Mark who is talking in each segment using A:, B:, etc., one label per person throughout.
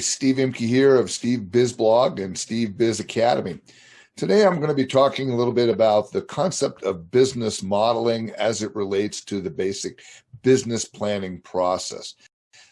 A: Steve Imke here of Steve Biz Blog and Steve Biz Academy. Today I'm going to be talking a little bit about the concept of business modeling as it relates to the basic business planning process.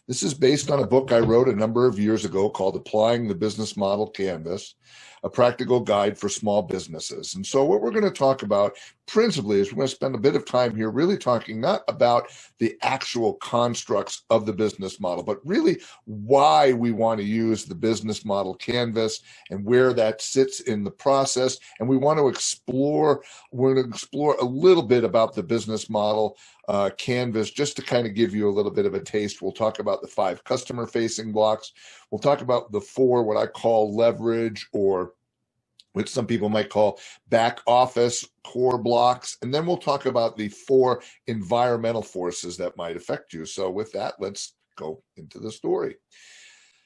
A: This is based on a book I wrote a number of years ago called Applying the Business Model Canvas, a practical guide for small businesses. And so what we're going to talk about principally is we're going to spend a bit of time here really talking not about the actual constructs of the business model, but really why we want to use the business model canvas and where that sits in the process. And we're going to explore a little bit about the business model canvas just to kind of give you a little bit of a taste. We'll talk about the 5 customer facing blocks. We'll talk about the 4 what I call leverage, or which some people might call back office core blocks. And then we'll talk about the 4 environmental forces that might affect you. So with that, let's go into the story.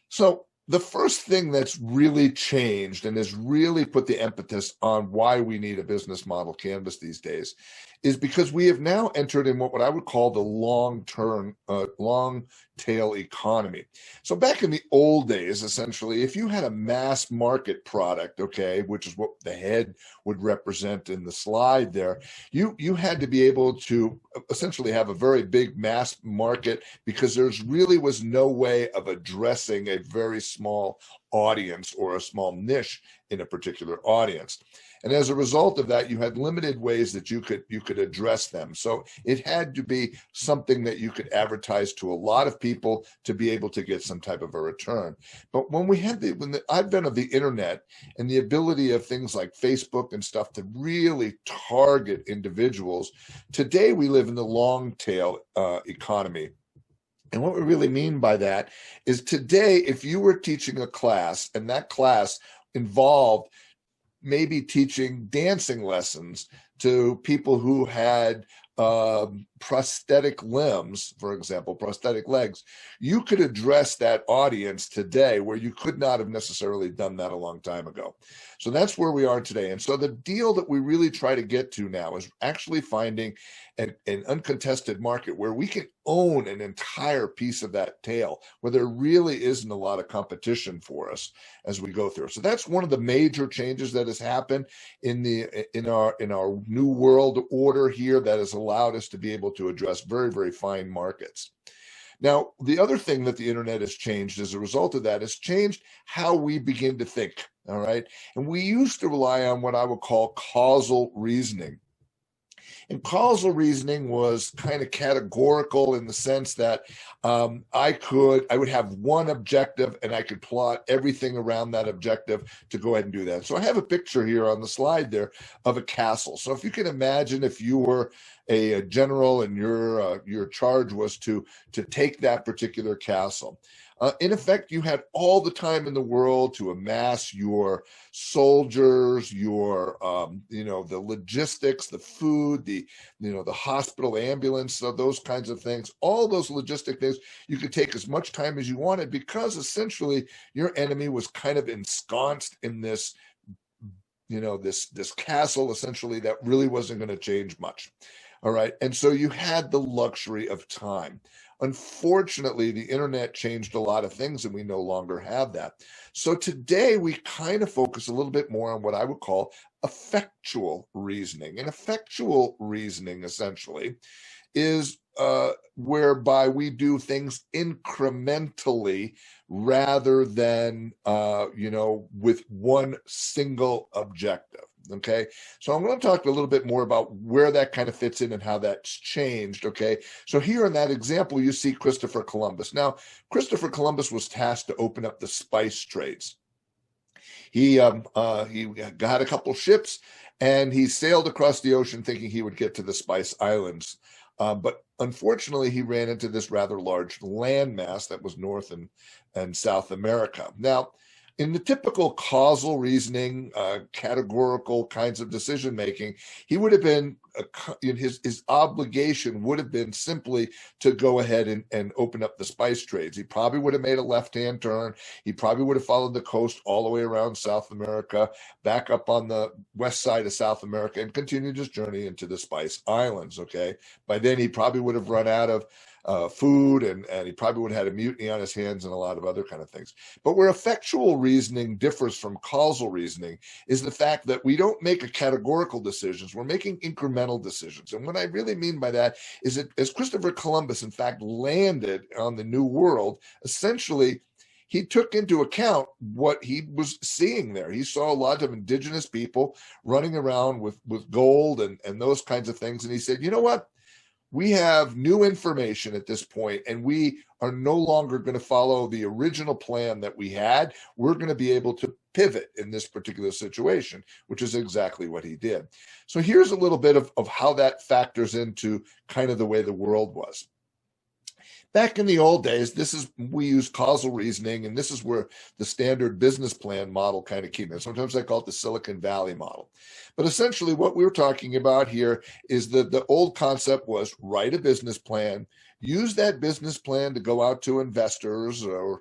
A: So the first thing that's really changed and has really put the impetus on why we need a business model canvas these days is because we have now entered in what I would call the long-tail economy. So back in the old days, essentially, if you had a mass market product, okay, which is what the head would represent in the slide there, you had to be able to essentially have a very big mass market because there's really was no way of addressing a very small audience or a small niche in a particular audience. And as a result of that, you had limited ways that you could address them. So it had to be something that you could advertise to a lot of people to be able to get some type of a return. But when the advent of the internet and the ability of things like Facebook and stuff to really target individuals, today we live in the long tail economy. And what we really mean by that is today, if you were teaching a class and that class involved maybe teaching dancing lessons to people who had prosthetic limbs, for example, prosthetic legs, you could address that audience today where you could not have necessarily done that a long time ago. So that's where we are today. And so the deal that we really try to get to now is actually finding an uncontested market where we can own an entire piece of that tail, where there really isn't a lot of competition for us as we go through. So that's one of the major changes that has happened in our new world order here that has allowed us to be able to address very, very fine markets. Now, the other thing that the internet has changed as a result of that has changed how we begin to think, all right? And we used to rely on what I would call causal reasoning. And causal reasoning was kind of categorical in the sense that I would have one objective and I could plot everything around that objective to go ahead and do that. So I have a picture here on the slide there of a castle. So if you can imagine if you were a general and your charge was to take that particular castle. In effect, you had all the time in the world to amass your soldiers, your, the logistics, the food, the hospital ambulance, so those kinds of things, all those logistic things. You could take as much time as you wanted because essentially your enemy was kind of ensconced in this, this castle essentially that really wasn't going to change much. All right. And so you had the luxury of time. Unfortunately, the internet changed a lot of things and we no longer have that. So today we kind of focus a little bit more on what I would call effectual reasoning. And effectual reasoning essentially is whereby we do things incrementally rather than, with one single objective. Okay, so I'm going to talk a little bit more about where that kind of fits in and how that's changed. Okay, so here in that example, you see Christopher Columbus. Now, Christopher Columbus was tasked to open up the spice trades. He got a couple ships and he sailed across the ocean thinking he would get to the Spice Islands. But unfortunately, he ran into this rather large landmass that was North and South America. Now, in the typical causal reasoning, categorical kinds of decision making, he would have been his obligation would have been simply to go ahead and open up the spice trades. He probably would have made a left-hand turn. He probably would have followed the coast all the way around South America, back up on the west side of South America, and continued his journey into the Spice Islands. Okay, by then he probably would have run out of food, and he probably would have had a mutiny on his hands and a lot of other kind of things. But where effectual reasoning differs from causal reasoning is the fact that we don't make a categorical decisions, we're making incremental decisions. And what I really mean by that is that as Christopher Columbus, in fact, landed on the New World, essentially, he took into account what he was seeing there. He saw a lot of indigenous people running around with gold and those kinds of things. And he said, you know what? We have new information at this point, and we are no longer going to follow the original plan that we had. We're going to be able to pivot in this particular situation, which is exactly what he did. So here's a little bit of how that factors into kind of the way the world was. Back in the old days, we use causal reasoning, and this is where the standard business plan model kind of came in. Sometimes I call it the Silicon Valley model. But essentially what we're talking about here is that the old concept was write a business plan, use that business plan to go out to investors or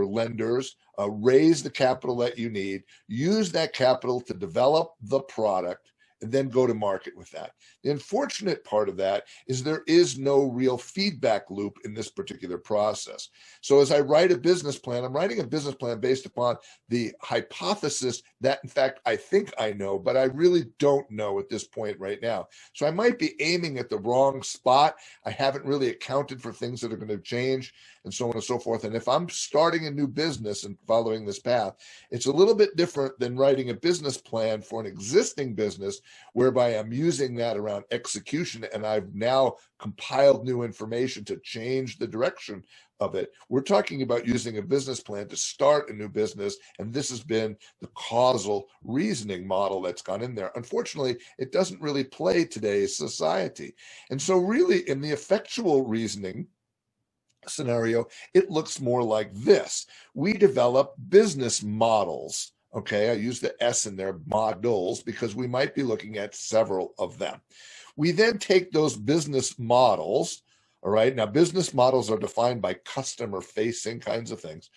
A: lenders, raise the capital that you need, use that capital to develop the product, and then go to market with that. The unfortunate part of that is there is no real feedback loop in this particular process. So as I write a business plan, I'm writing a business plan based upon the hypothesis that, in fact, I think I know, but I really don't know at this point right now. So I might be aiming at the wrong spot. I haven't really accounted for things that are going to change and so on and so forth. And if I'm starting a new business and following this path, it's a little bit different than writing a business plan for an existing business whereby I'm using that around execution and I've now compiled new information to change the direction of it. We're talking about using a business plan to start a new business, and this has been the causal reasoning model that's gone in there. Unfortunately, it doesn't really play today's society. And so really in the effectual reasoning scenario, it looks more like this. We develop business models. Okay, I use the S in there, models, because we might be looking at several of them. We then take those business models, all right, now business models are defined by customer-facing kinds of things,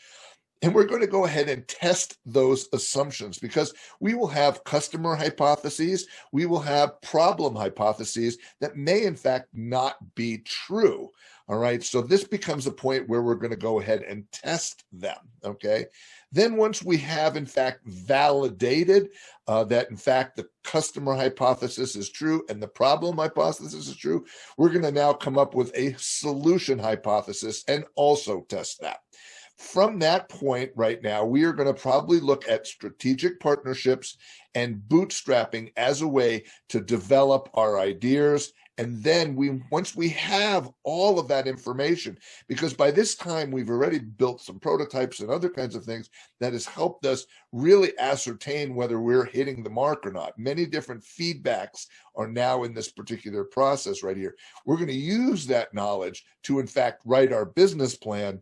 A: and we're going to go ahead and test those assumptions because we will have customer hypotheses, we will have problem hypotheses that may in fact not be true. All right, so this becomes a point where we're going to go ahead and test them, okay? Then once we have in fact validated that in fact the customer hypothesis is true and the problem hypothesis is true, we're going to now come up with a solution hypothesis and also test that. From that point right now, we are going to probably look at strategic partnerships and bootstrapping as a way to develop our ideas. And then once we have all of that information, because by this time we've already built some prototypes and other kinds of things that has helped us really ascertain whether we're hitting the mark or not. Many different feedbacks are now in this particular process right here. We're going to use that knowledge to in fact write our business plan.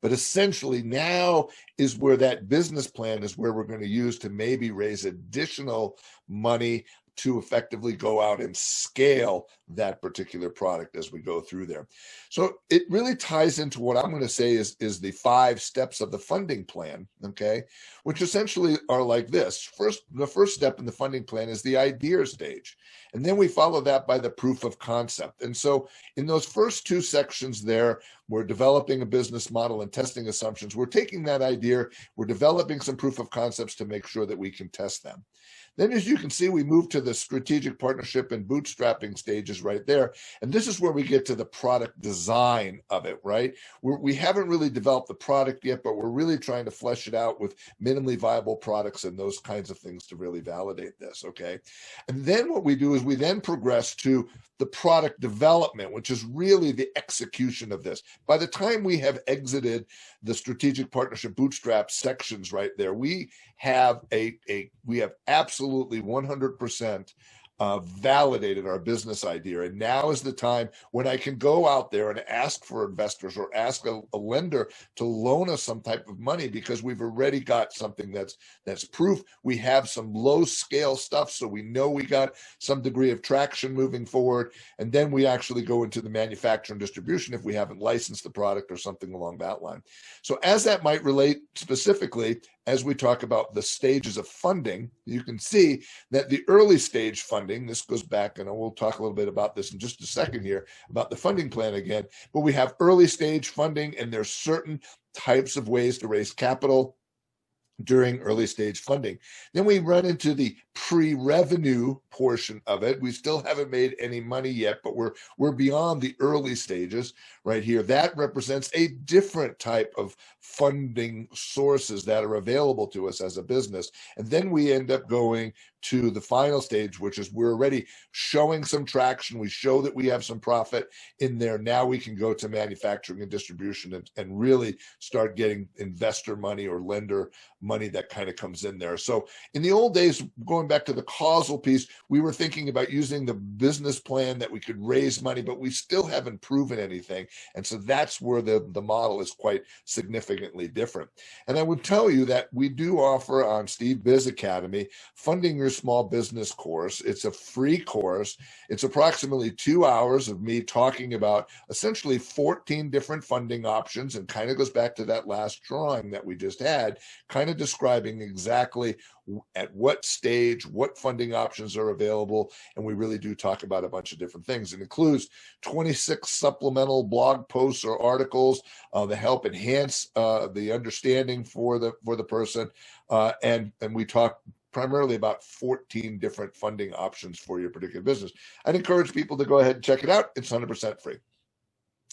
A: But essentially now is where that business plan is where we're going to use to maybe raise additional money to effectively go out and scale that particular product as we go through there. So it really ties into what I'm going to say is the 5 steps of the funding plan, okay, which essentially are like this. The first step in the funding plan is the idea stage. And then we follow that by the proof of concept. And so in those first 2 sections there, we're developing a business model and testing assumptions. We're taking that idea, we're developing some proof of concepts to make sure that we can test them. Then, as you can see, we move to the strategic partnership and bootstrapping stages right there. And this is where we get to the product design of it, right? We haven't really developed the product yet, but we're really trying to flesh it out with minimally viable products and those kinds of things to really validate this, okay? And then what we do is we then progress to the product development, which is really the execution of this. By the time we have exited the strategic partnership bootstrap sections right there, we have absolutely 100% validated our business idea. And now is the time when I can go out there and ask for investors or ask a lender to loan us some type of money because we've already got something that's proof. We have some low scale stuff, so we know we got some degree of traction moving forward. And then we actually go into the manufacture and distribution if we haven't licensed the product or something along that line. So as that might relate specifically, as we talk about the stages of funding, you can see that the early stage funding funding. This goes back, and we'll talk a little bit about this in just a second here, about the funding plan again. But we have early stage funding, and there's certain types of ways to raise capital during early stage funding. Then we run into the pre-revenue portion of it. We still haven't made any money yet, but we're beyond the early stages right here. That represents a different type of funding sources that are available to us as a business. And then we end up going to the final stage, which is we're already showing some traction. We show that we have some profit in there. Now we can go to manufacturing and distribution and really start getting investor money or lender money that kind of comes in there. So in the old days, going back to the causal piece, we were thinking about using the business plan that we could raise money, but we still haven't proven anything. And so that's where the model is quite significantly different. And I would tell you that we do offer on Steve Biz Academy Funding Your Small Business course. It's a free course. It's approximately 2 hours of me talking about essentially 14 different funding options, and kind of goes back to that last drawing that we just had, kind of describing exactly at what stage, what funding options are available. And we really do talk about a bunch of different things. It includes 26 supplemental blog posts or articles that help enhance the understanding for the person. And we talk primarily about 14 different funding options for your particular business. I'd encourage people to go ahead and check it out. It's 100% free.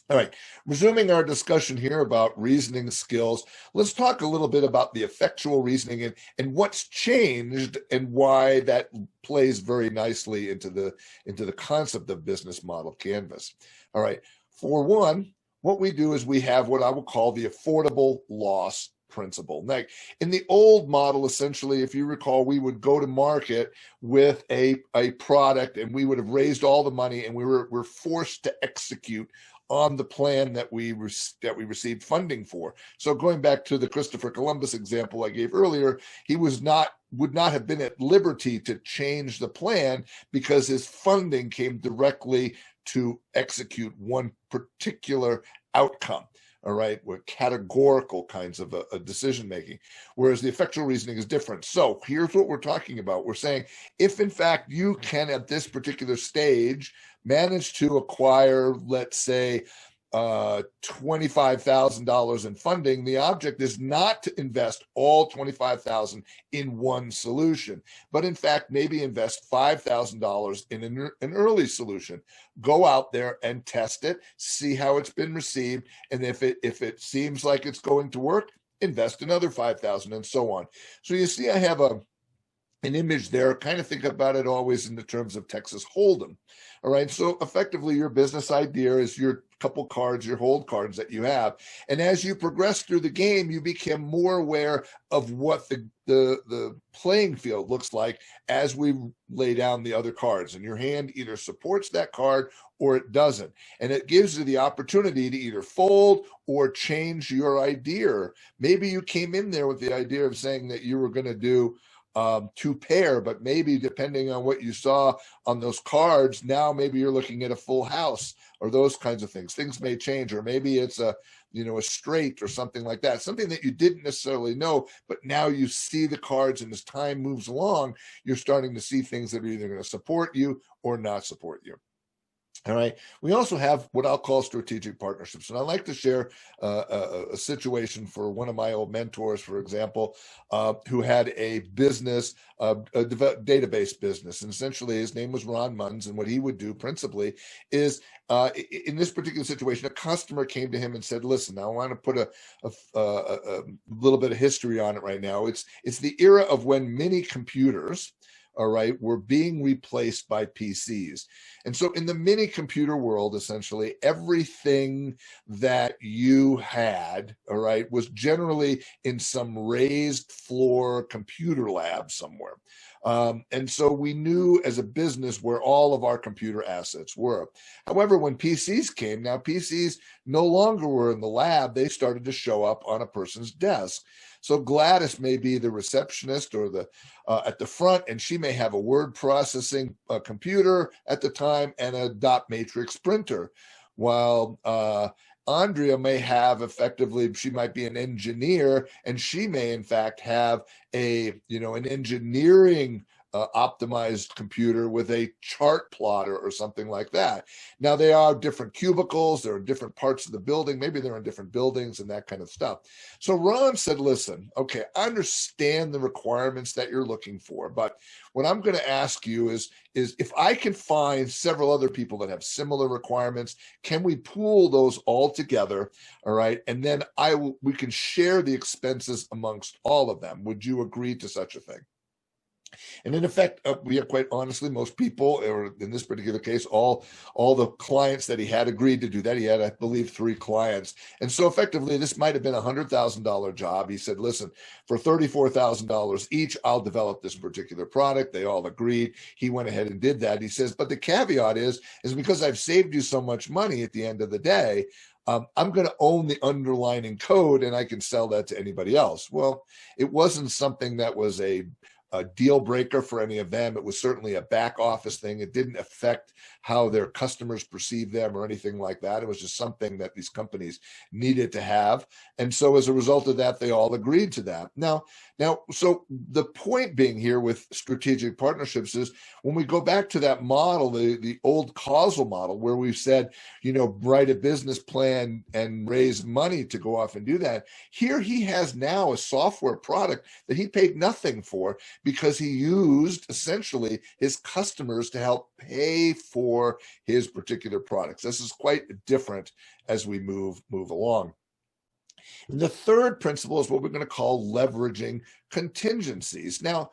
A: All right, resuming our discussion here about reasoning skills, let's talk a little bit about the effectual reasoning and what's changed and why that plays very nicely into the concept of business model canvas. All right, for one, what we do is we have what I will call the affordable loss principle. Now, in the old model, essentially, if you recall, we would go to market with a product, and we would have raised all the money, and we're forced to execute on the plan that we received funding for. So going back to the Christopher Columbus example I gave earlier, he would not have been at liberty to change the plan because his funding came directly to execute one particular outcome. All right, with categorical kinds of a decision making, whereas the effectual reasoning is different. So here's what we're talking about. We're saying if in fact you can at this particular stage manage to acquire, let's say, $25,000 in funding, the object is not to invest all $25,000 in one solution, but in fact maybe invest $5,000 in an early solution. Go out there and test it, see how it's been received, and if it seems like it's going to work, invest another $5,000 and so on. So you see, I have an image there. Kind of think about it always in the terms of Texas Hold'em. All right, so effectively your business idea is your couple cards, your hold cards that you have. And as you progress through the game, you become more aware of what the playing field looks like as we lay down the other cards. And your hand either supports that card or it doesn't. And it gives you the opportunity to either fold or change your idea. Maybe you came in there with the idea of saying that you were going to do two pair, but maybe depending on what you saw on those cards, now maybe you're looking at a full house or those kinds of things. Things may change, or maybe it's a straight or something like that, something that you didn't necessarily know, but now you see the cards, and as time moves along, you're starting to see things that are either going to support you or not support you. All right. We also have what I'll call strategic partnerships. And I like to share a situation for one of my old mentors, for example, who had a business, a database business. And essentially his name was Ron Munns. And what he would do principally is in this particular situation, a customer came to him and said, listen, I want to put a little bit of history on it right now. It's the era of when mini computers, all right, were being replaced by PCs. And so in the mini computer world, essentially, everything that you had, all right, was generally in some raised floor computer lab somewhere. And so we knew as a business where all of our computer assets were. However, when PCs came, now PCs no longer were in the lab. They started to show up on a person's desk. So Gladys may be the receptionist or the at the front, and she may have a word processing computer at the time and a dot matrix printer, while Andrea may have effectively, she might be an engineer, and she may in fact have an engineering optimized computer with a chart plotter or something like that. Now, they are different cubicles, they're in different parts of the building, maybe they're in different buildings and that kind of stuff. So Ron said, listen, okay, I understand the requirements that you're looking for, but what I'm going to ask you is if I can find several other people that have similar requirements, can we pool those all together? All right. And then we can share the expenses amongst all of them. Would you agree to such a thing? And in effect, we are quite honestly, most people, or in this particular case, all the clients that he had agreed to do that. He had, I believe, 3 clients. And so effectively, this might have been a $100,000 job. He said, listen, for $34,000 each, I'll develop this particular product. They all agreed. He went ahead and did that. He says, but the caveat is because I've saved you so much money at the end of the day, I'm going to own the underlying code and I can sell that to anybody else. Well, it wasn't something that was a deal breaker for any of them. It was certainly a back office thing. It didn't affect how their customers perceive them or anything like that. It was just something that these companies needed to have. And so as a result of that, they all agreed to that. Now, so the point being here with strategic partnerships is when we go back to that model, the old causal model, where we've said, write a business plan and raise money to go off and do that. Here he has now a software product that he paid nothing for, because he used essentially his customers to help pay for his particular products. This is quite different as we move along. And the third principle is what we're going to call leveraging contingencies. Now,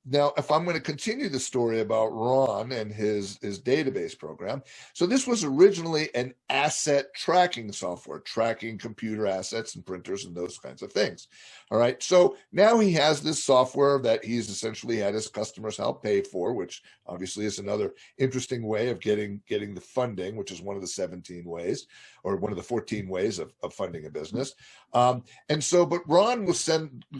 A: if I'm going to continue the story about Ron and his database program, so this was originally an asset tracking software, tracking computer assets and printers and those kinds of things. All right. So now he has this software that he's essentially had his customers help pay for, which obviously is another interesting way of getting the funding, which is one of the 17 ways, or one of the 14 ways of funding a business. But Ron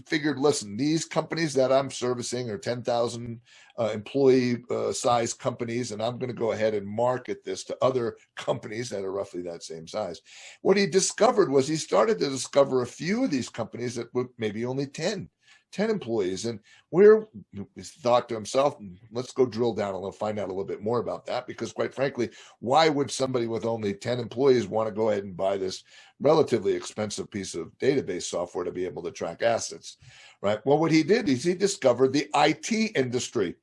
A: figured, listen, these companies that I'm servicing are 10,000 employee size companies, and I'm going to go ahead and market this to other companies that are roughly that same size. What he discovered was he started to discover a few of these companies that were maybe only 10 employees. And he thought to himself, let's go drill down and find out a little bit more about that, because quite frankly, why would somebody with only 10 employees want to go ahead and buy this relatively expensive piece of database software to be able to track assets, right? Well, what he did is he discovered the IT industry.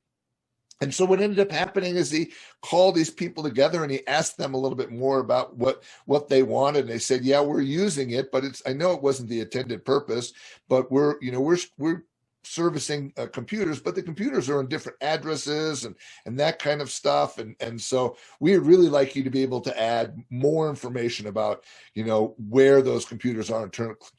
A: And so what ended up happening is he called these people together and he asked them a little bit more about what they wanted. And they said, yeah, we're using it, but I know it wasn't the intended purpose, but we're servicing computers, but the computers are in different addresses and that kind of stuff. And so we'd really like you to be able to add more information about, where those computers are in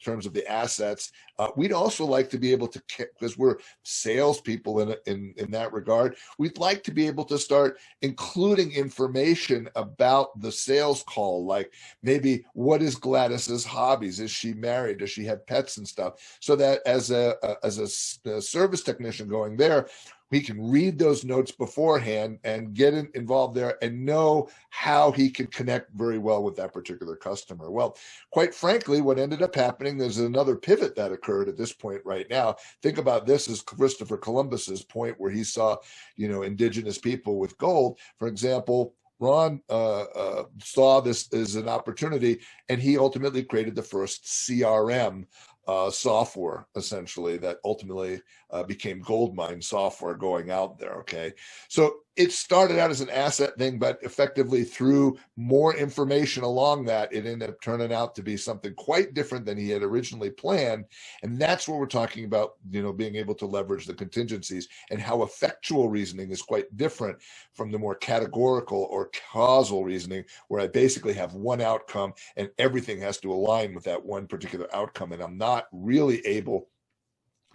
A: terms of the assets. We'd also like to be able to, because we're salespeople in that regard, we'd like to be able to start including information about the sales call, like maybe what is Gladys's hobbies? Is she married? Does she have pets and stuff? So that as a service technician going there, we can read those notes beforehand and get involved there and know how he can connect very well with that particular customer. Well, quite frankly, what ended up happening, there's another pivot that occurred at this point right now. Think about this as Christopher Columbus's point where he saw, indigenous people with gold. For example, Ron saw this as an opportunity, and he ultimately created the first CRM software, essentially, that ultimately became goldmine software going out there. Okay. So it started out as an asset thing, but effectively through more information along that, it ended up turning out to be something quite different than he had originally planned. And that's what we're talking about, being able to leverage the contingencies, and how effectual reasoning is quite different from the more categorical or causal reasoning, where I basically have one outcome and everything has to align with that one particular outcome. And I'm not really able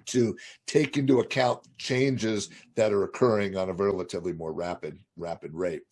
A: to take into account changes that are occurring on a relatively more rapid rate.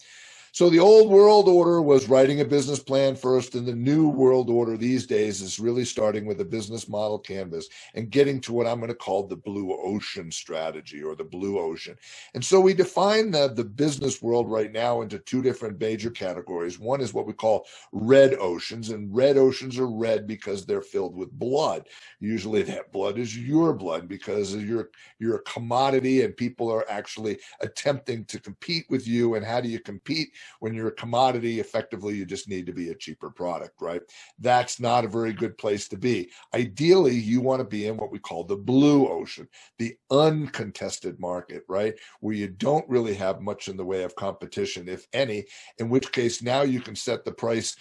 A: So the old world order was writing a business plan first, and the new world order these days is really starting with a business model canvas and getting to what I'm going to call the blue ocean strategy, or the blue ocean. And so we define the business world right now into two different major categories. One is what we call red oceans, and red oceans are red because they're filled with blood. Usually that blood is your blood because you're a commodity and people are actually attempting to compete with you. And how do you compete when you're a commodity? Effectively, you just need to be a cheaper product, right? That's not a very good place to be. Ideally, you want to be in what we call the blue ocean, the uncontested market, right? Where you don't really have much in the way of competition, if any, in which case now you can set the price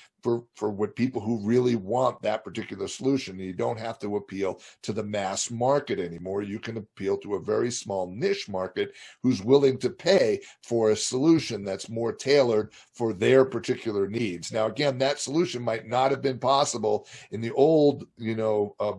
A: for what people who really want that particular solution. You don't have to appeal to the mass market anymore. You can appeal to a very small niche market who's willing to pay for a solution that's more tailored for their particular needs. Now, again, that solution might not have been possible in the old,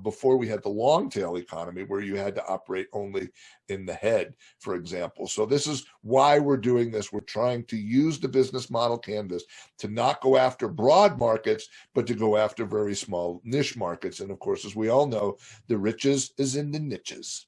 A: before we had the long-tail economy, where you had to operate only in the head, for example. So this is why we're doing this. We're trying to use the business model canvas to not go after broad markets, but to go after very small niche markets. And of course, as we all know, the riches is in the niches.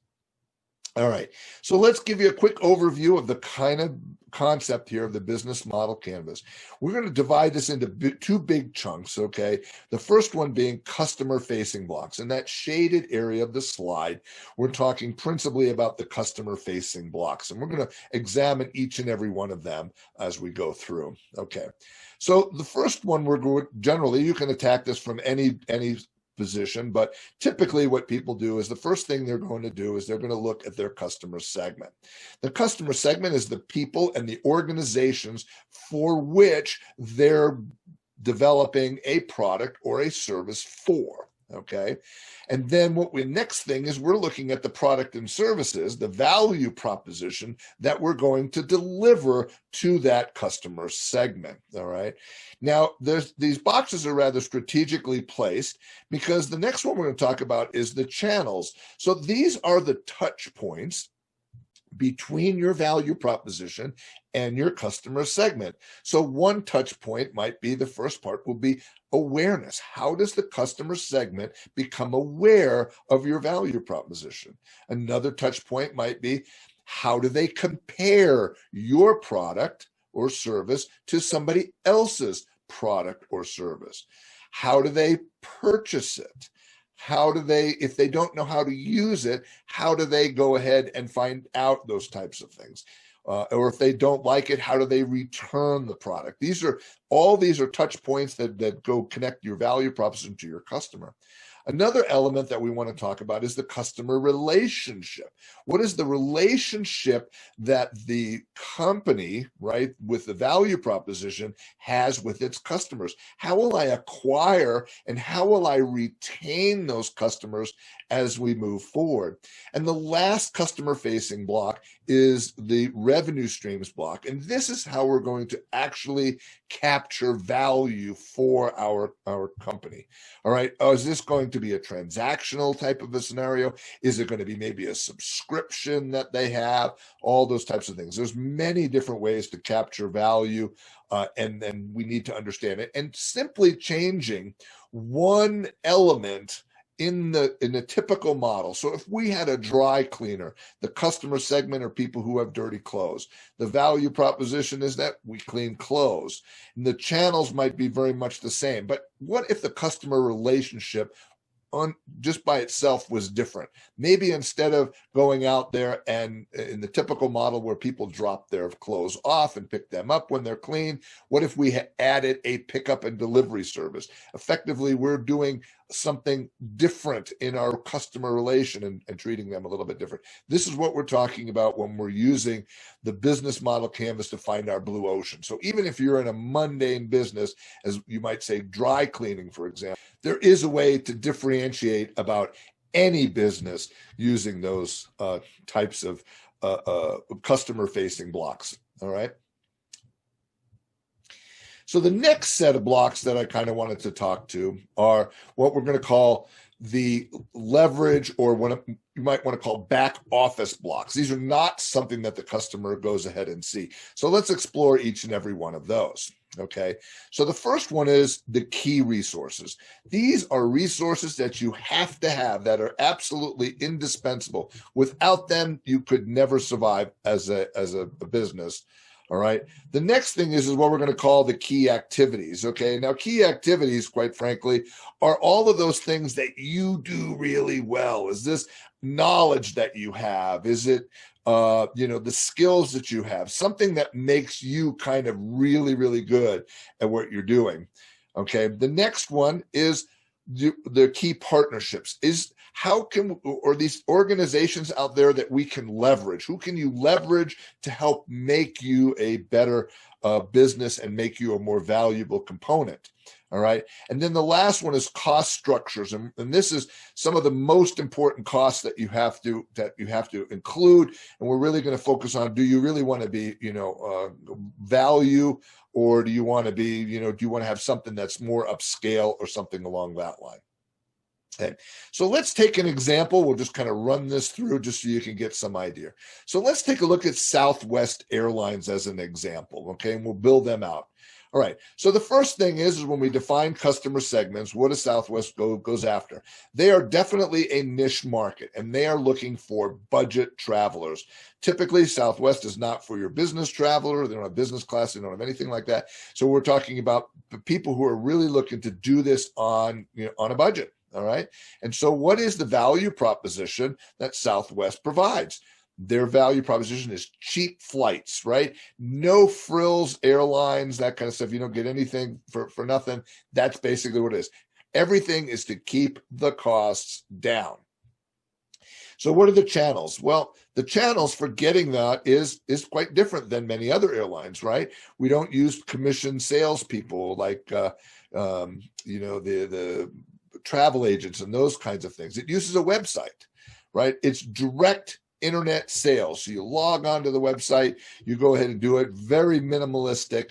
A: All right, so let's give you a quick overview of the kind of concept here of the business model canvas. We're going to divide this into two big chunks, okay? The first one being customer-facing blocks. In that shaded area of the slide, we're talking principally about the customer-facing blocks, and we're going to examine each and every one of them as we go through, okay? So the first one, we're going, generally, you can attack this from any position, but typically what people do is the first thing they're going to do is they're going to look at their customer segment. The customer segment is the people and the organizations for which they're developing a product or a service for. Okay. And then next thing is we're looking at the product and services, the value proposition that we're going to deliver to that customer segment. All right. Now, these boxes are rather strategically placed because the next one we're going to talk about is the channels. So these are the touch points between your value proposition and your customer segment. So one touch point might be, the first part will be awareness. How does the customer segment become aware of your value proposition? Another touch point might be, how do they compare your product or service to somebody else's product or service? How do they purchase it? How do they, if they don't know how to use it, how do they go ahead and find out those types of things? Or if they don't like it, how do they return the product? These are touch points that go connect your value proposition to your customer. Another element that we want to talk about is the customer relationship. What is the relationship that the company, right, with the value proposition has with its customers? How will I acquire and how will I retain those customers as we move forward? And the last customer-facing block is the revenue streams block. And this is how we're going to actually capture value for our company. All right. Is this going to be a transactional type of a scenario? Is it going to be maybe a subscription that they have? All those types of things. There's many different ways to capture value, and then we need to understand it. And simply changing one element in the typical model. So if we had a dry cleaner, the customer segment are people who have dirty clothes. The value proposition is that we clean clothes. And the channels might be very much the same. But what if the customer relationship just by itself was different? Maybe instead of going out there and in the typical model where people drop their clothes off and pick them up when they're clean, what if we had added a pickup and delivery service? Effectively, we're doing something different in our customer relation and treating them a little bit different. This is what we're talking about when we're using the business model canvas to find our blue ocean. So even if you're in a mundane business, as you might say, dry cleaning, for example, there is a way to differentiate about any business using those types of customer-facing blocks. All right. So the next set of blocks that I kind of wanted to talk to are what we're going to call the leverage, or what you might want to call back office blocks. These are not something that the customer goes ahead and see. So let's explore each and every one of those. Okay, so the first one is the key resources. These are resources that you have to have, that are absolutely indispensable. Without them, you could never survive as a business. All right. The next thing is what we're going to call the key activities. Okay. Now, key activities, quite frankly, are all of those things that you do really well. Is this knowledge that you have? Is it the skills that you have, something that makes you kind of really, really good at what you're doing. Okay. The next one is the key partnerships. Is how can, or these organizations out there that we can leverage, who can you leverage to help make you a better business and make you a more valuable component? All right. And then the last one is cost structures. And this is some of the most important costs that you have to include. And we're really going to focus on, do you really want to be, value, or do you want to be, do you want to have something that's more upscale or something along that line? Okay. So let's take an example. We'll just kind of run this through just so you can get some idea. So let's take a look at Southwest Airlines as an example. Okay. And we'll build them out. All right. So the first thing is when we define customer segments, what does Southwest goes after? They are definitely a niche market, and they are looking for budget travelers. Typically, Southwest is not for your business traveler. They don't have business class. They don't have anything like that. So we're talking about the people who are really looking to do this on a budget. All right. And so what is the value proposition that Southwest provides? Their value proposition is cheap flights, right? No frills airlines, that kind of stuff. You don't get anything for nothing. That's basically what it is. Everything is to keep the costs down. So what are the channels? Well, the channels for getting that is quite different than many other airlines, right? We don't use commission salespeople like the travel agents and those kinds of things. It uses a website, right? It's direct internet sales. So you log onto the website, you go ahead and do it. Very minimalistic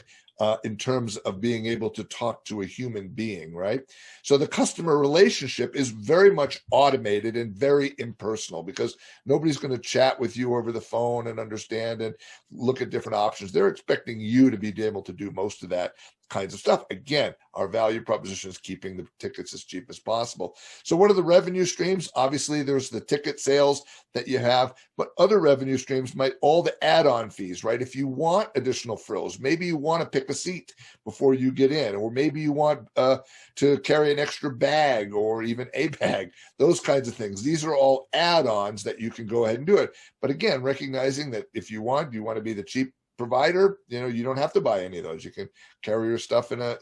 A: in terms of being able to talk to a human being, right? So the customer relationship is very much automated and very impersonal, because nobody's going to chat with you over the phone and understand and look at different options. They're expecting you to be able to do most of that kinds of stuff. Again, our value proposition is keeping the tickets as cheap as possible. So what are the revenue streams? Obviously, there's the ticket sales that you have, but other revenue streams might, all the add-on fees, right? If you want additional frills, maybe you want to pick a seat before you get in, or maybe you want to carry an extra bag or even a bag, those kinds of things. These are all add-ons that you can go ahead and do it. But again, recognizing that if you want to be the cheap provider, you don't have to buy any of those. You can carry your stuff in a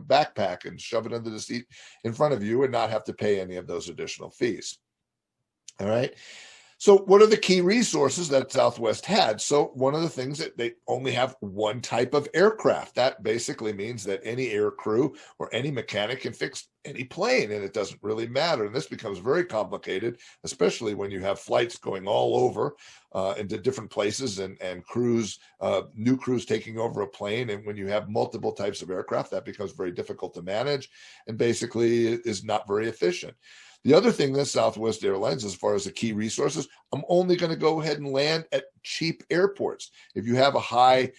A: backpack and shove it under the seat in front of you and not have to pay any of those additional fees. All right. So what are the key resources that Southwest had? So one of the things that they only have one type of aircraft. That basically means that any air crew or any mechanic can fix any plane, and it doesn't really matter. And this becomes very complicated, especially when you have flights going all over into different places and crews, new crews taking over a plane. And when you have multiple types of aircraft, that becomes very difficult to manage and basically is not very efficient. The other thing that Southwest Airlines, as far as the key resources, I'm only going to go ahead and land at cheap airports. If you have a high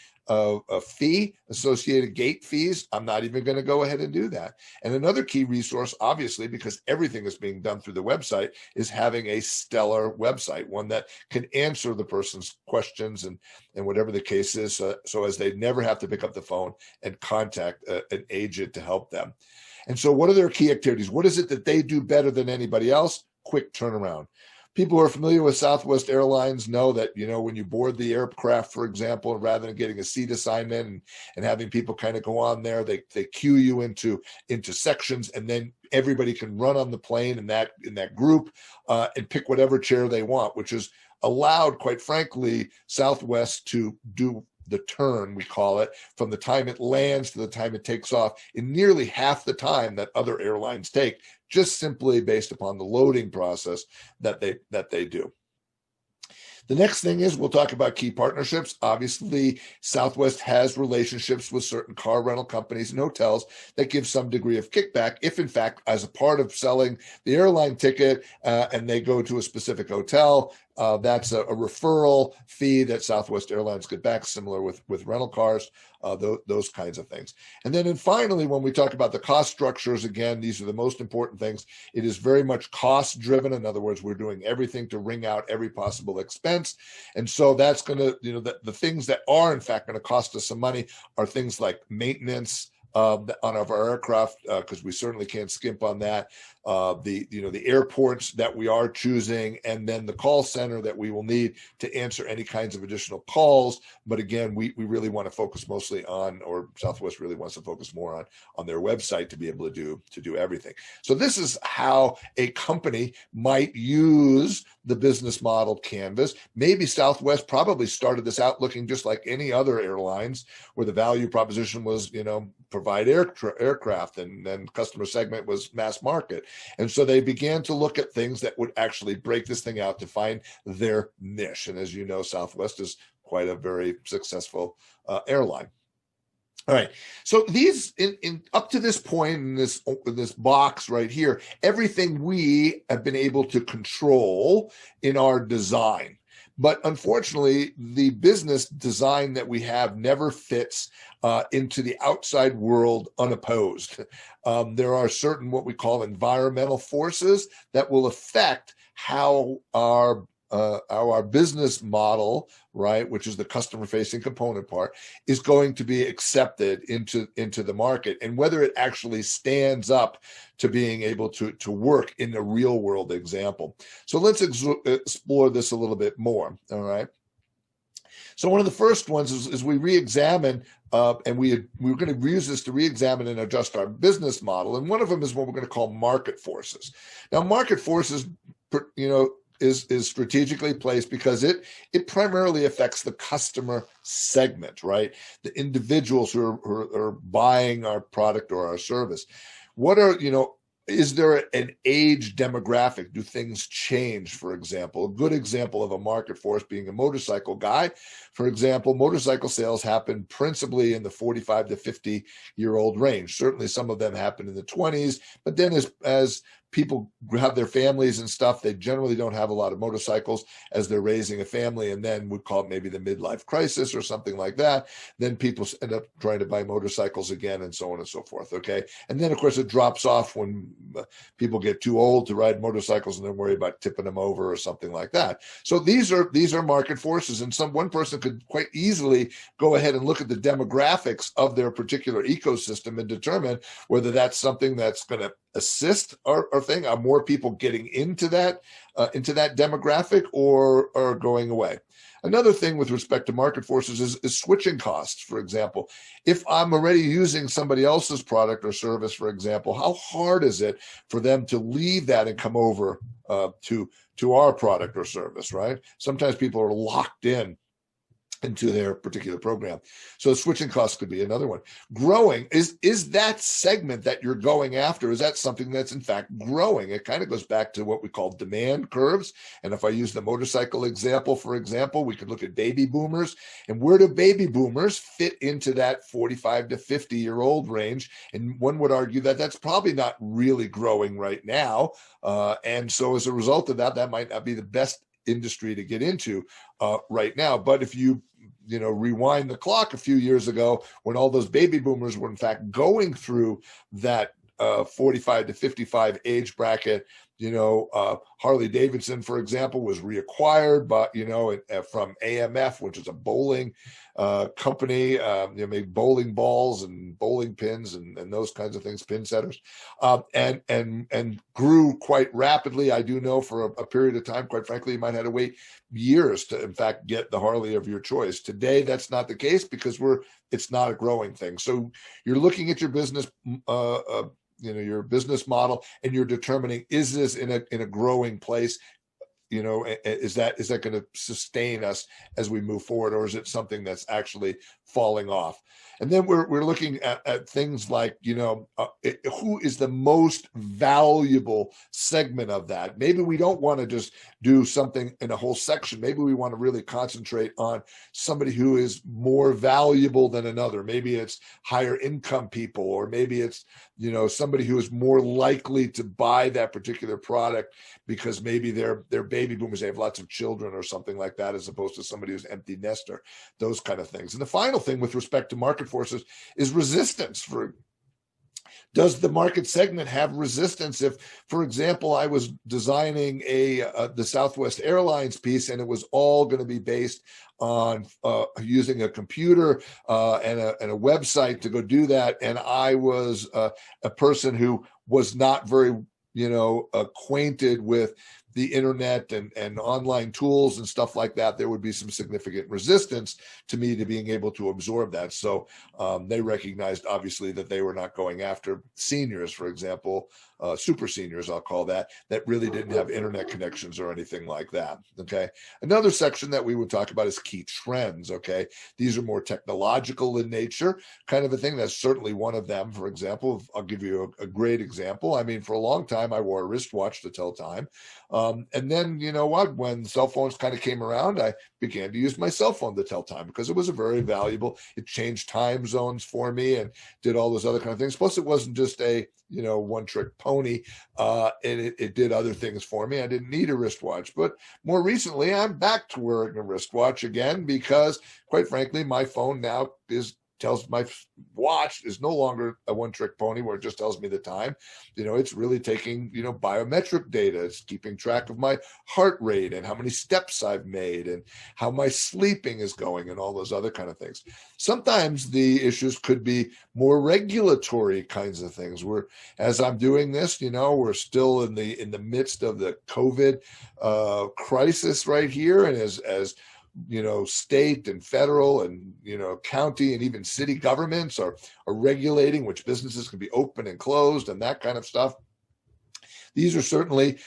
A: fee, associated gate fees, I'm not even going to go ahead and do that. And another key resource, obviously, because everything is being done through the website, is having a stellar website, one that can answer the person's questions and whatever the case is, so as they never have to pick up the phone and contact an agent to help them. And so what are their key activities? What is it that they do better than anybody else? Quick turnaround. People who are familiar with Southwest Airlines know that, when you board the aircraft, for example, rather than getting a seat assignment and having people kind of go on there, they queue you into sections, and then everybody can run on the plane in that group and pick whatever chair they want, which is allowed, quite frankly, Southwest to do the turn, we call it, from the time it lands to the time it takes off in nearly half the time that other airlines take, just simply based upon the loading process that they do. The next thing is we'll talk about key partnerships. Obviously, Southwest has relationships with certain car rental companies and hotels that give some degree of kickback if, in fact, as a part of selling the airline ticket and they go to a specific hotel, that's a referral fee that Southwest Airlines get back, similar with rental cars, those kinds of things. And then finally, when we talk about the cost structures, again, these are the most important things. It is very much cost driven. In other words, we're doing everything to wring out every possible expense. And so that's going to, the things that are in fact going to cost us some money are things like maintenance on our aircraft, because we certainly can't skimp on that. The airports that we are choosing, and then the call center that we will need to answer any kinds of additional calls. But again, we really want to focus mostly on, or Southwest really wants to focus more on their website to be able to do everything. So this is how a company might use the business model canvas. Maybe Southwest probably started this out looking just like any other airlines, where the value proposition was, provide aircraft, and then customer segment was mass market. And so they began to look at things that would actually break this thing out to find their niche. And as you know, Southwest is quite a very successful airline. All right. So these, in up to this point in this box right here, everything we have been able to control in our design. But unfortunately, the business design that we have never fits into the outside world unopposed. There are certain what we call environmental forces that will affect how our business model, right, which is the customer-facing component part, is going to be accepted into the market, and whether it actually stands up to being able to work in a real world example. So let's explore this a little bit more. All right. So one of the first ones is we re-examine, and we're going to use this to re-examine and adjust our business model. And one of them is what we're going to call market forces. Now, market forces, is strategically placed because it primarily affects the customer segment, right? The individuals who are buying our product or our service. What are, is there an age demographic? Do things change, for example? A good example of a market force being a motorcycle guy. For example, motorcycle sales happen principally in the 45 to 50-year-old range. Certainly some of them happen in the 20s, but then as people have their families and stuff, they generally don't have a lot of motorcycles as they're raising a family, and then we call it maybe the midlife crisis or something like that. Then people end up trying to buy motorcycles again, and so on and so forth, okay? And then, of course, it drops off when people get too old to ride motorcycles and then worry about tipping them over or something like that. So these are market forces, and one person could quite easily go ahead and look at the demographics of their particular ecosystem and determine whether that's something that's going to assist our thing. Are more people getting into that demographic or going away? Another thing with respect to market forces is switching costs. For example, if I'm already using somebody else's product or service, for example, how hard is it for them to leave that and come over to our product or service, right? Sometimes people are locked into their particular program. So switching costs could be another one. Growing, is that segment that you're going after, is that something that's in fact growing? It kind of goes back to what we call demand curves. And if I use the motorcycle example, for example, we could look at baby boomers, and where do baby boomers fit into that 45 to 50-year-old range? And one would argue that that's probably not really growing right now. And so as a result of that might not be the best industry to get into right now. But if you rewind the clock a few years ago, when all those baby boomers were in fact going through that 45 to 55 age bracket, Harley Davidson, for example, was reacquired by, from AMF, which is a bowling company, made bowling balls and bowling pins and those kinds of things, pin setters, and grew quite rapidly. I do know for a period of time, quite frankly, you might have to wait years to, in fact, get the Harley of your choice. Today, that's not the case because it's not a growing thing. So you're looking at your business, your business model, and you're determining, is this in a growing place? is that going to sustain us as we move forward, or is it something that's actually falling off? And then we're looking at things like, who is the most valuable segment of that? Maybe we don't want to just do something in a whole section. Maybe we want to really concentrate on somebody who is more valuable than another. Maybe it's higher income people, or maybe it's, somebody who is more likely to buy that particular product because maybe they're baby boomers, they have lots of children or something like that, as opposed to somebody who's empty nester, those kind of things. And the final thing with respect to market forces is resistance. Does the market segment have resistance? If, for example, I was designing the Southwest Airlines piece, and it was all going to be based on using a computer and a website to go do that, and I was a person who was not very, acquainted with the internet and online tools and stuff like that, there would be some significant resistance to me to being able to absorb that. So they recognized, obviously, that they were not going after seniors, for example, super seniors, I'll call that really didn't have internet connections or anything like that. Okay. Another section that we would talk about is key trends. Okay. These are more technological in nature, kind of a thing. That's certainly one of them. For example, I'll give you a great example. I mean, for a long time, I wore a wristwatch to tell time. And then, when cell phones kind of came around, I began to use my cell phone to tell time because it was a very valuable, it changed time zones for me and did all those other kind of things. Plus, it wasn't just a, one trick pony. And it did other things for me. I didn't need a wristwatch. But more recently, I'm back to wearing a wristwatch again because, quite frankly, my phone now tells my watch is no longer a one-trick pony where it just tells me the time. It's really taking, biometric data. It's keeping track of my heart rate and how many steps I've made and how my sleeping is going and all those other kind of things. Sometimes the issues could be more regulatory kinds of things. As I'm doing this, we're still in the midst of the COVID crisis right here. And as state and federal and, county and even city governments are regulating which businesses can be open and closed and that kind of stuff. These are certainly,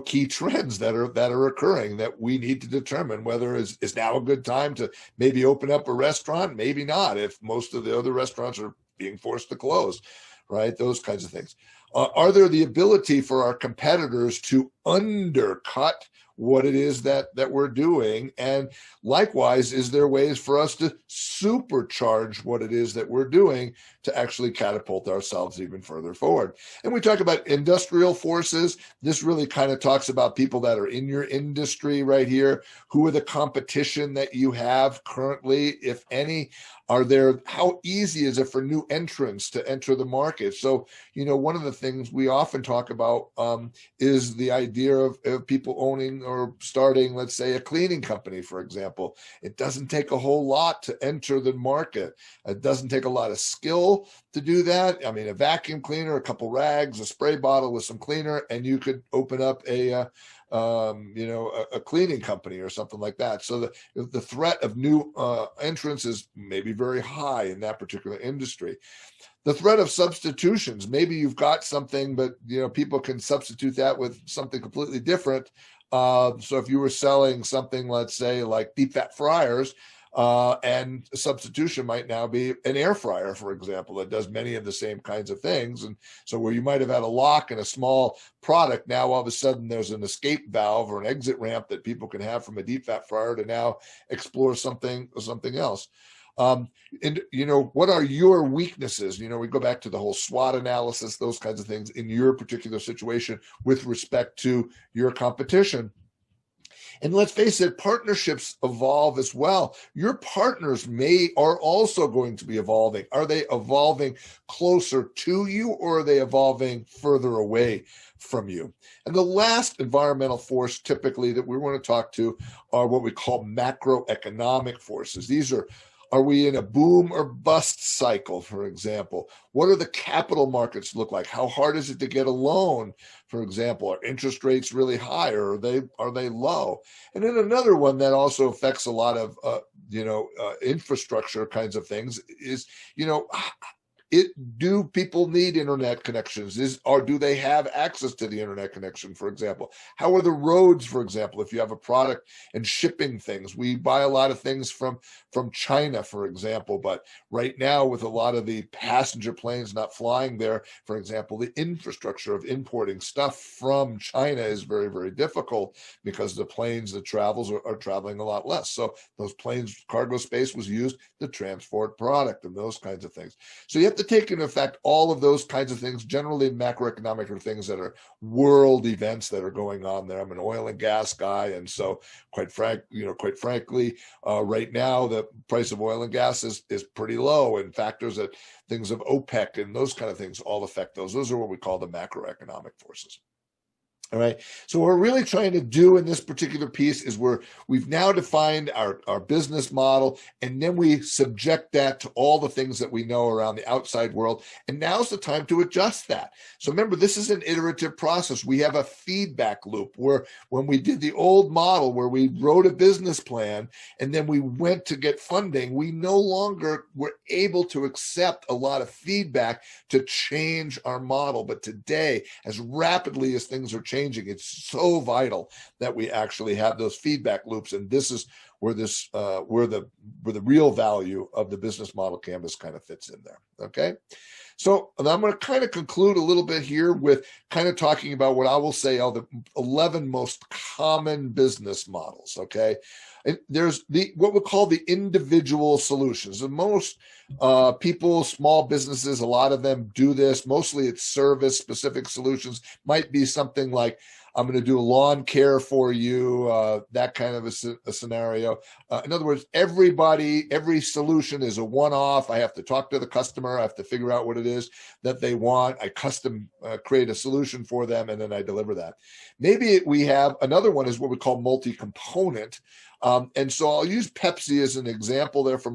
A: key trends that are occurring that we need to determine whether is now a good time to maybe open up a restaurant, maybe not, if most of the other restaurants are being forced to close, right? Those kinds of things. Are there the ability for our competitors to undercut what it is that we're doing? And likewise, is there ways for us to supercharge what it is that we're doing to actually catapult ourselves even further forward? And we talk about industrial forces. This really kind of talks about people that are in your industry right here. Who are the competition that you have currently, if any? How easy is it for new entrants to enter the market? So, one of the things we often talk about is the idea of people owning or starting, let's say, a cleaning company, for example. It doesn't take a whole lot to enter the market. It doesn't take a lot of skill to do that. I mean, a vacuum cleaner, a couple rags, a spray bottle with some cleaner, and you could open up a cleaning company or something like that. So the threat of new entrants is maybe very high in that particular industry. The threat of substitutions, maybe you've got something, but people can substitute that with something completely different. So if you were selling something, let's say like deep fat fryers, and substitution might now be an air fryer, for example, that does many of the same kinds of things. And so where you might have had a lock and a small product, now all of a sudden there's an escape valve or an exit ramp that people can have from a deep fat fryer to now explore something else. And what are your weaknesses? We go back to the whole SWOT analysis, those kinds of things in your particular situation with respect to your competition. And let's face it, partnerships evolve as well. Your partners are also going to be evolving. Are they evolving closer to you, or are they evolving further away from you? And the last environmental force typically that we want to talk to are what we call macroeconomic forces. These are we in a boom or bust cycle, for example? What do the capital markets look like? How hard is it to get a loan, for example? Are interest rates really high, or are they low? And then another one that also affects a lot of infrastructure kinds of things is Do people need internet connections? Or do they have access to the internet connection, for example? How are the roads, for example, if you have a product and shipping things? We buy a lot of things from China, for example, but right now with a lot of the passenger planes not flying there, for example, the infrastructure of importing stuff from China is very, very difficult because the planes that travels are traveling a lot less. So those planes, cargo space was used to transport product and those kinds of things. So you have to take into effect all of those kinds of things. Generally, macroeconomic are things that are world events that are going on there. I'm an oil and gas guy, and so quite frankly, right now the price of oil and gas is pretty low, and factors that things of OPEC and those kind of things all affect those. Those are what we call the macroeconomic forces. All right. So what we're really trying to do in this particular piece is we've now defined our business model, and then we subject that to all the things that we know around the outside world. And now's the time to adjust that. So remember, this is an iterative process. We have a feedback loop where when we did the old model where we wrote a business plan and then we went to get funding, we no longer were able to accept a lot of feedback to change our model. But today, as rapidly as things are changing, it's so vital that we actually have those feedback loops, and this is where the real value of the business model canvas kind of fits in there. Okay, so I'm going to kind of conclude a little bit here with kind of talking about what I will say are the 11 most common business models. Okay, and there's what we call the individual solutions. And most people, small businesses, a lot of them do this. Mostly it's service specific solutions. Might be something like, I'm going to do lawn care for you, that kind of a scenario. In other words, every solution is a one-off. I have to talk to the customer. I have to figure out what it is that they want. I custom create a solution for them, and then I deliver that. Maybe we have another one is what we call multi-component. And so I'll use Pepsi as an example there for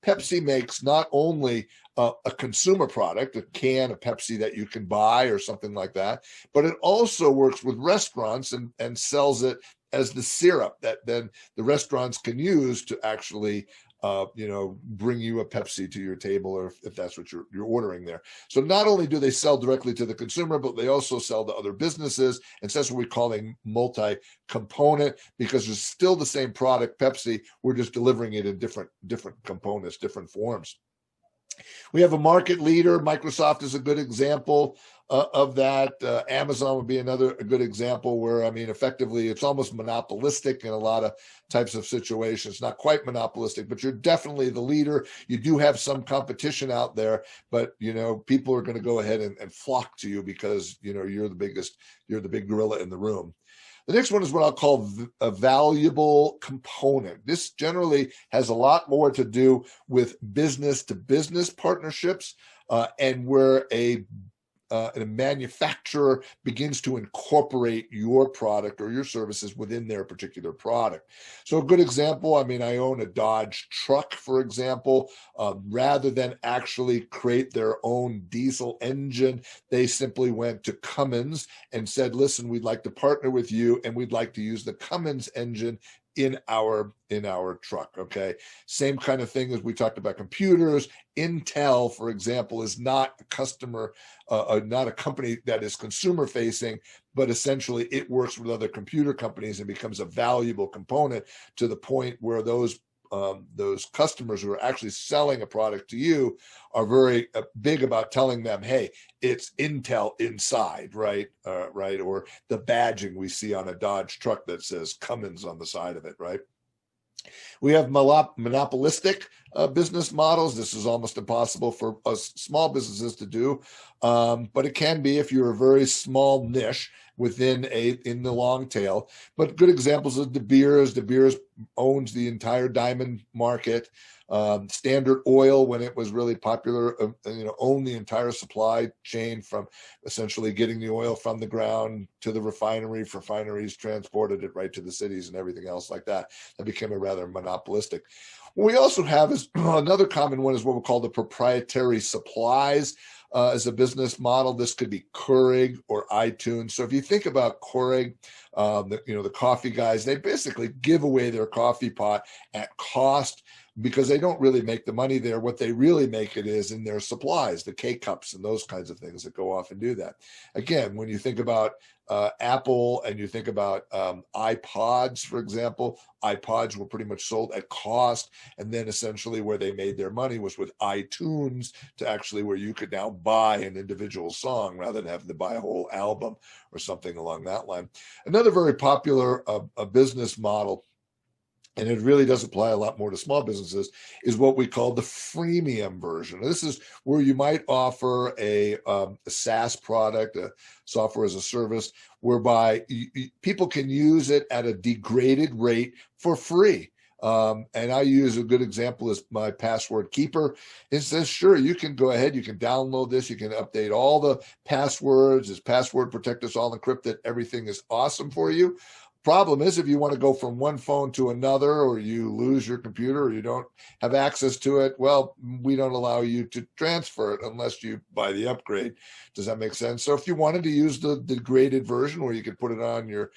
A: Pepsi makes not only a consumer product, a can of Pepsi that you can buy or something like that, but it also works with restaurants and sells it as the syrup that then the restaurants can use to actually bring you a Pepsi to your table, or if that's what you're ordering there. So not only do they sell directly to the consumer, but they also sell to other businesses. And so that's what we call a multi-component, because it's still the same product, Pepsi. We're just delivering it in different components, different forms. We have a market leader. Microsoft is a good example of that. Amazon would be a good example where, effectively, it's almost monopolistic in a lot of types of situations. Not quite monopolistic, but you're definitely the leader. You do have some competition out there, but, people are going to go ahead and flock to you because, you're the big gorilla in the room. The next one is what I'll call a valuable component. This generally has a lot more to do with business-to-business partnerships, and where a manufacturer begins to incorporate your product or your services within their particular product. So a good example, I own a Dodge truck, for example. Rather than actually create their own diesel engine, they simply went to Cummins and said, listen, we'd like to partner with you, and we'd like to use the Cummins engine in our truck. Okay, same kind of thing as we talked about computers. Intel, for example, is not not a company that is consumer facing, but essentially it works with other computer companies and becomes a valuable component to the point where those customers who are actually selling a product to you are very big about telling them, hey, it's Intel inside, right? Or the badging we see on a Dodge truck that says Cummins on the side of it, right? We have monopolistic business models. This is almost impossible for us small businesses to do, but it can be if you're a very small niche in the long tail. But good examples of De Beers. De Beers owns the entire diamond market. Standard Oil, when it was really popular, owned the entire supply chain from essentially getting the oil from the ground to the refineries transported it right to the cities and everything else like that. That became a rather monopolistic. What we also have is another common one is what we call the proprietary supplies. As a business model, this could be Keurig or iTunes. So if you think about Keurig, the coffee guys, they basically give away their coffee pot at cost. because they don't really make the money there. What they really make it is in their supplies, the K-cups and those kinds of things that go off and do that. Again, when you think about Apple and you think about iPods, for example, iPods were pretty much sold at cost. And then essentially where they made their money was with iTunes, to actually where you could now buy an individual song rather than having to buy a whole album or something along that line. Another very popular business model, and it really does apply a lot more to small businesses, is what we call the freemium version. This is where you might offer a SaaS product, a software as a service, whereby people can use it at a degraded rate for free. And I use a good example as my password keeper. It says, sure, you can go ahead, you can download this, you can update all the passwords, it's password protected, it's all encrypted, everything is awesome for you. Problem is, if you want to go from one phone to another, or you lose your computer, or you don't have access to it, well, we don't allow you to transfer it unless you buy the upgrade. Does that make sense? So if you wanted to use the degraded version where you could put it on your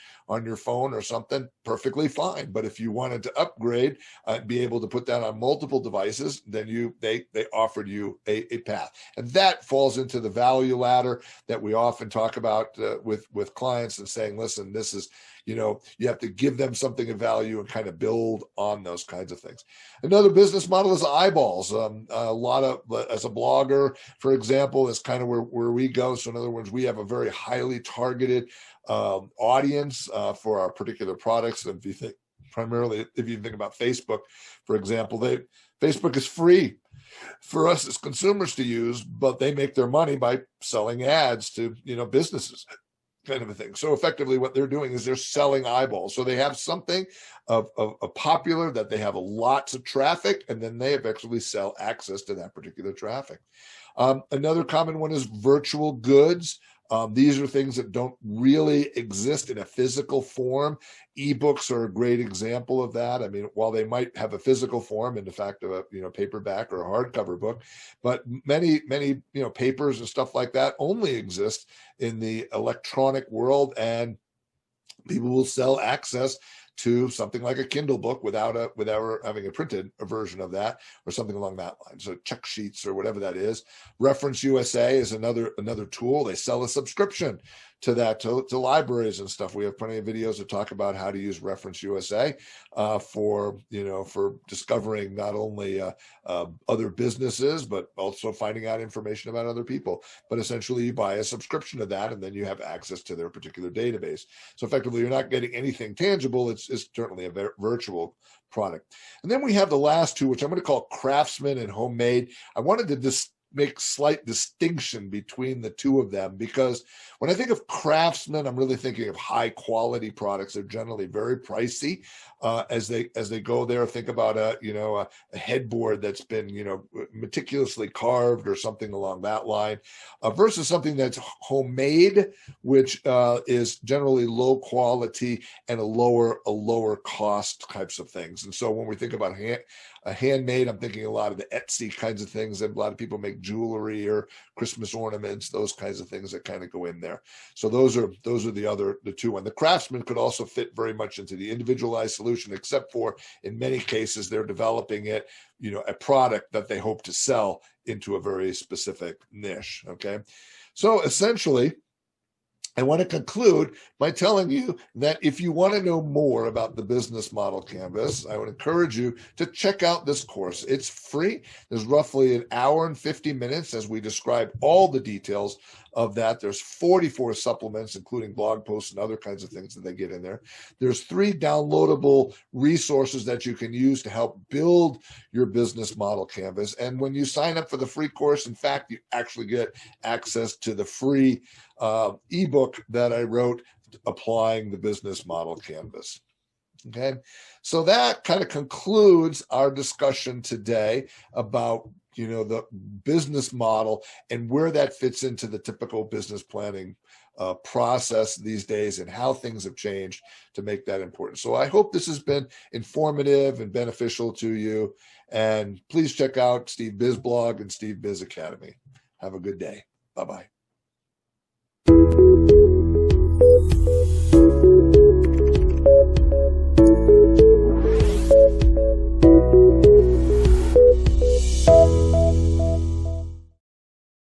A: phone or something, perfectly fine. But if you wanted to upgrade, be able to put that on multiple devices, then they offered you a path. And that falls into the value ladder that we often talk about with clients, and saying, listen, this is, you have to give them something of value and kind of build on those kinds of things. Another business model is eyeballs. A lot of, as a blogger, for example, is kind of where we go. So in other words, we have a very highly targeted audience for our particular products. And if you think about Facebook, for example, Facebook is free for us as consumers to use, but they make their money by selling ads to, businesses, kind of a thing. So effectively what they're doing is they're selling eyeballs. So they have something of popular that they have lots of traffic, and then they eventually sell access to that particular traffic. Another common one is virtual goods. These are things that don't really exist in a physical form. Ebooks are a great example of that. I mean, while they might have a physical form in the fact of a paperback or a hardcover book, but many papers and stuff like that only exist in the electronic world, and people will sell access to something like a Kindle book without having a printed version of that, or something along that line. So check sheets or whatever that is. Reference USA is another tool. They sell a subscription to that, to libraries and stuff. We have plenty of videos that talk about how to use Reference USA for discovering not only other businesses, but also finding out information about other people. But essentially you buy a subscription to that, and then you have access to their particular database. So effectively you're not getting anything tangible. It's certainly a virtual product. And then we have the last two, which I'm going to call craftsman and homemade. I wanted to make slight distinction between the two of them, because when I think of craftsmen, I'm really thinking of high quality products. They're generally very pricey. As they go there, think about a headboard that's been meticulously carved or something along that line, versus something that's homemade, which is generally low quality and a lower cost types of things. And so when we think about handmade, I'm thinking a lot of the Etsy kinds of things, and a lot of people make jewelry or Christmas ornaments, those kinds of things that kind of go in there. So those are the two. And the craftsman could also fit very much into the individualized solution, except for in many cases they're developing it, a product that they hope to sell into a very specific niche. Okay, so essentially, I want to conclude by telling you that if you want to know more about the business model canvas, I would encourage you to check out this course. It's free. There's roughly an hour and 50 minutes as we describe all the details of that. There's 44 supplements, including blog posts and other kinds of things that they get in there. There's 3 downloadable resources that you can use to help build your business model canvas. And when you sign up for the free course, in fact, you actually get access to the free ebook that I wrote applying the business model canvas. Okay, so that kind of concludes our discussion today about the business model and where that fits into the typical business planning process these days, and how things have changed to make that important. So I hope this has been informative and beneficial to you. And please check out Steve Biz blog and Steve Biz Academy. Have a good day. Bye-bye.